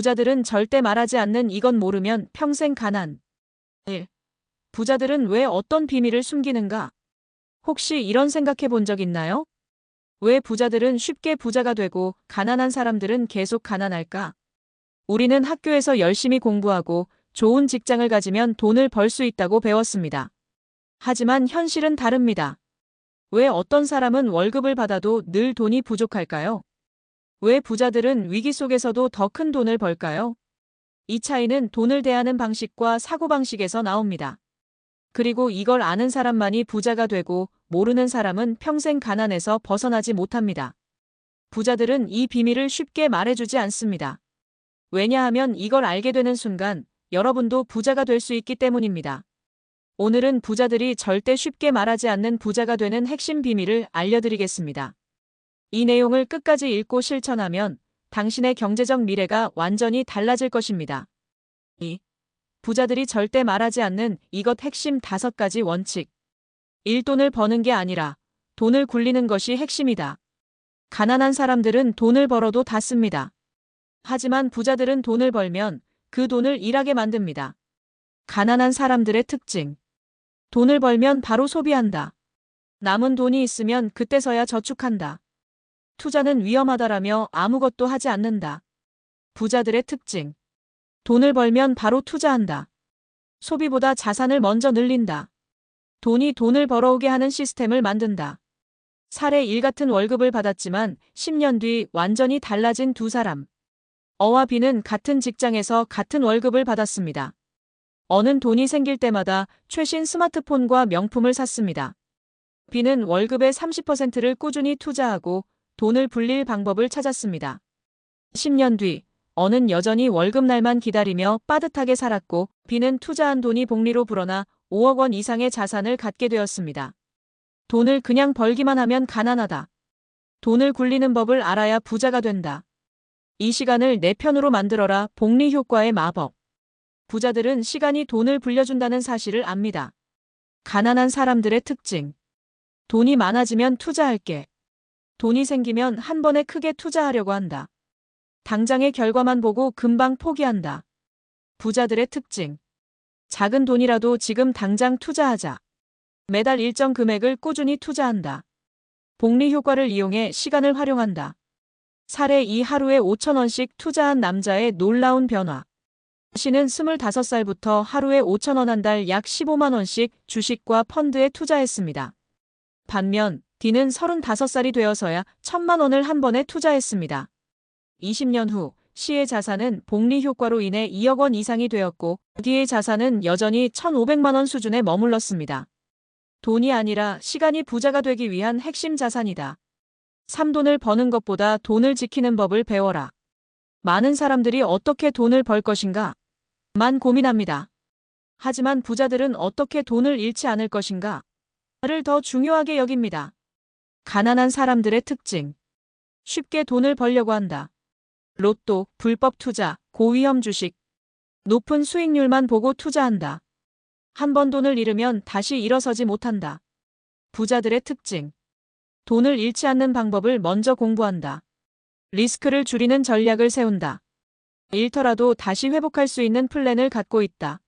부자들은 절대 말하지 않는 이건 모르면 평생 가난. 1. 부자들은 왜 어떤 비밀을 숨기는가? 혹시 이런 생각해 본 적 있나요? 왜 부자들은 쉽게 부자가 되고 가난한 사람들은 계속 가난할까? 우리는 학교에서 열심히 공부하고 좋은 직장을 가지면 돈을 벌 수 있다고 배웠습니다. 하지만 현실은 다릅니다. 왜 어떤 사람은 월급을 받아도 늘 돈이 부족할까요? 왜 부자들은 위기 속에서도 더 큰 돈을 벌까요? 이 차이는 돈을 대하는 방식과 사고방식에서 나옵니다. 그리고 이걸 아는 사람만이 부자가 되고 모르는 사람은 평생 가난에서 벗어나지 못합니다. 부자들은 이 비밀을 쉽게 말해주지 않습니다. 왜냐하면 이걸 알게 되는 순간 여러분도 부자가 될 수 있기 때문입니다. 오늘은 부자들이 절대 쉽게 말하지 않는 부자가 되는 핵심 비밀을 알려드리겠습니다. 이 내용을 끝까지 읽고 실천하면 당신의 경제적 미래가 완전히 달라질 것입니다. 2. 부자들이 절대 말하지 않는 이것 핵심 5가지 원칙. 1. 돈을 버는 게 아니라 돈을 굴리는 것이 핵심이다. 가난한 사람들은 돈을 벌어도 다 씁니다. 하지만 부자들은 돈을 벌면 그 돈을 일하게 만듭니다. 가난한 사람들의 특징. 돈을 벌면 바로 소비한다. 남은 돈이 있으면 그때서야 저축한다. 투자는 위험하다라며 아무것도 하지 않는다. 부자들의 특징. 돈을 벌면 바로 투자한다. 소비보다 자산을 먼저 늘린다. 돈이 돈을 벌어오게 하는 시스템을 만든다. 사례 1. 같은 월급을 받았지만 10년 뒤 완전히 달라진 두 사람. 어와 B는 같은 직장에서 같은 월급을 받았습니다. 어는 돈이 생길 때마다 최신 스마트폰과 명품을 샀습니다. B는 월급의 30%를 꾸준히 투자하고 돈을 불릴 방법을 찾았습니다. 10년 뒤, 어는 여전히 월급날만 기다리며 빠듯하게 살았고 B는 투자한 돈이 복리로 불어나 5억 원 이상의 자산을 갖게 되었습니다. 돈을 그냥 벌기만 하면 가난하다. 돈을 굴리는 법을 알아야 부자가 된다. 이 시간을 내 편으로 만들어라. 복리 효과의 마법. 부자들은 시간이 돈을 불려준다는 사실을 압니다. 가난한 사람들의 특징. 돈이 많아지면 투자할게. 돈이 생기면 한 번에 크게 투자하려고 한다. 당장의 결과만 보고 금방 포기한다. 부자들의 특징. 작은 돈이라도 지금 당장 투자하자. 매달 일정 금액을 꾸준히 투자한다. 복리 효과를 이용해 시간을 활용한다. 사례 2. 하루에 5,000원씩 투자한 남자의 놀라운 변화. C는 25살부터 하루에 5,000원 한 달 약 15만 원씩 주식과 펀드에 투자했습니다. 반면 D는 35살이 되어서야 1,000만 원을 한 번에 투자했습니다. 20년 후 C의 자산은 복리 효과로 인해 2억 원 이상이 되었고 D의 자산은 여전히 1,500만 원 수준에 머물렀습니다. 돈이 아니라 시간이 부자가 되기 위한 핵심 자산이다. 3. 돈을 버는 것보다 돈을 지키는 법을 배워라. 많은 사람들이 어떻게 돈을 벌 것인가? 만 고민합니다. 하지만 부자들은 어떻게 돈을 잃지 않을 것인가? 를 더 중요하게 여깁니다. 가난한 사람들의 특징. 쉽게 돈을 벌려고 한다. 로또, 불법 투자, 고위험 주식. 높은 수익률만 보고 투자한다. 한 번 돈을 잃으면 다시 일어서지 못한다. 부자들의 특징. 돈을 잃지 않는 방법을 먼저 공부한다. 리스크를 줄이는 전략을 세운다. 잃더라도 다시 회복할 수 있는 플랜을 갖고 있다.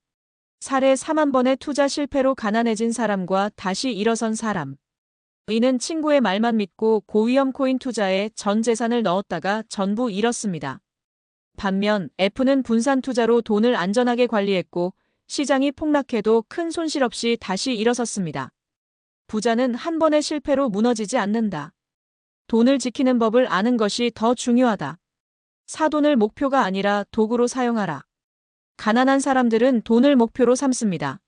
사례 3만 번의 투자 실패로 가난해진 사람과 다시 일어선 사람. 이는 친구의 말만 믿고 고위험 코인 투자에 전 재산을 넣었다가 전부 잃었습니다. 반면 F는 분산 투자로 돈을 안전하게 관리했고 시장이 폭락해도 큰 손실 없이 다시 일어섰습니다. 부자는 한 번의 실패로 무너지지 않는다. 돈을 지키는 법을 아는 것이 더 중요하다. 사돈을 목표가 아니라 도구로 사용하라. 가난한 사람들은 돈을 목표로 삼습니다.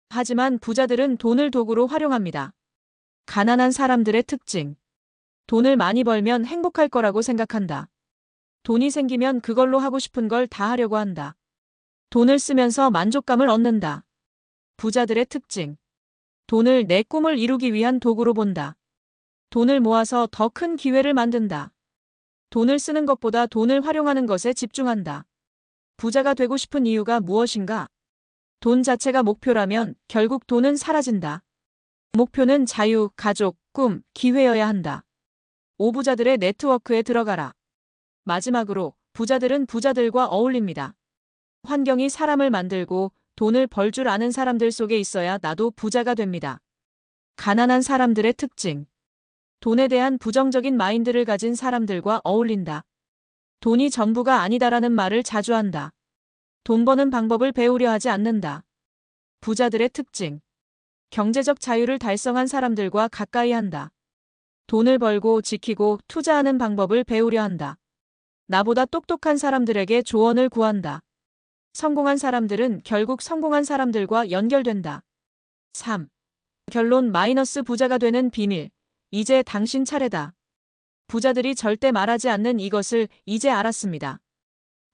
하지만 부자들은 돈을 도구로 활용합니다. 가난한 사람들의 특징. 돈을 많이 벌면 행복할 거라고 생각한다. 돈이 생기면 그걸로 하고 싶은 걸 다 하려고 한다. 돈을 쓰면서 만족감을 얻는다. 부자들의 특징. 돈을 내 꿈을 이루기 위한 도구로 본다. 돈을 모아서 더 큰 기회를 만든다. 돈을 쓰는 것보다 돈을 활용하는 것에 집중한다. 부자가 되고 싶은 이유가 무엇인가? 돈 자체가 목표라면 결국 돈은 사라진다. 목표는 자유, 가족, 꿈, 기회여야 한다. 오부자들의 네트워크에 들어가라. 마지막으로 부자들은 부자들과 어울립니다. 환경이 사람을 만들고 돈을 벌 줄 아는 사람들 속에 있어야 나도 부자가 됩니다. 가난한 사람들의 특징. 돈에 대한 부정적인 마인드를 가진 사람들과 어울린다. 돈이 전부가 아니다라는 말을 자주 한다. 돈 버는 방법을 배우려 하지 않는다. 부자들의 특징. 경제적 자유를 달성한 사람들과 가까이 한다. 돈을 벌고 지키고 투자하는 방법을 배우려 한다. 나보다 똑똑한 사람들에게 조언을 구한다. 성공한 사람들은 결국 성공한 사람들과 연결된다. 3. 결론 마이너스 부자가 되는 비밀. 이제 당신 차례다. 부자들이 절대 말하지 않는 이것을 이제 알았습니다.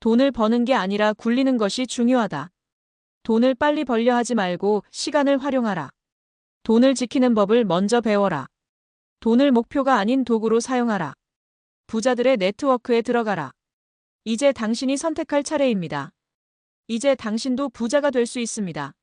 돈을 버는 게 아니라 굴리는 것이 중요하다. 돈을 빨리 벌려 하지 말고 시간을 활용하라. 돈을 지키는 법을 먼저 배워라. 돈을 목표가 아닌 도구로 사용하라. 부자들의 네트워크에 들어가라. 이제 당신이 선택할 차례입니다. 이제 당신도 부자가 될 수 있습니다.